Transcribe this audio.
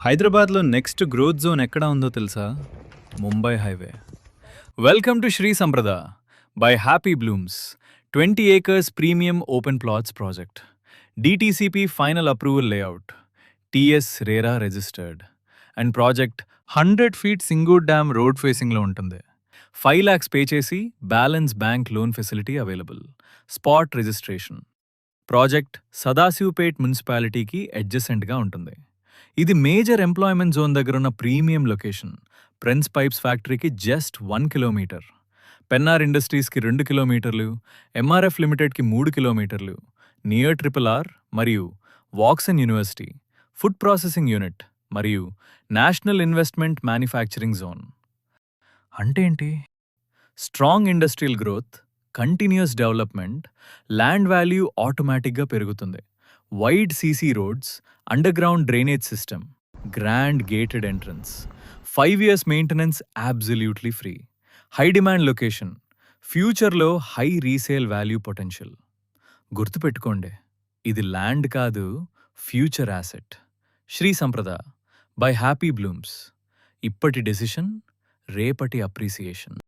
హైదరాబాద్లో next growth zone ఎక్కడ ఉందో తెలుసా? Mumbai highway. Welcome to Shri సంప్రద by happy blooms 20 acres premium open plots project. DTCP final approval layout, TS RERA registered and project 100 feet Singur dam road ఫేసింగ్లో ఉంటుంది. 5 lakhs pay చేసి balance bank loan facility available. Spot registration. Project Sadasivpet మున్సిపాలిటీకి అడ్జసెంట్గా ఉంటుంది. ఇది major employment zone దగ్గరున్న premium location. Prince pipes ఫ్యాక్టరీకి just 1 kilometer, Pennar ఇండస్ట్రీస్కి 2 kilometers, ఎంఆర్ఎఫ్ లిమిటెడ్కి 3 kilometers, నియర్ RRR మరియు Woxsen university, food processing unit మరియు నేషనల్ ఇన్వెస్ట్మెంట్ మ్యానుఫ్యాక్చరింగ్ జోన్. అంటే ఏంటి? Strong industrial growth, continuous development, land value ఆటోమేటిక్గా పెరుగుతుంది. Wide CC roads, underground drainage system, grand gated entrance, 5 years maintenance absolutely free. High demand location, ఫ్యూచర్లో high resale value potential. గుర్తుపెట్టుకోండి, ఇది land కాదు, future asset. Shri సంప్రద by happy Blooms. ఇప్పటి decision, రేపటి appreciation.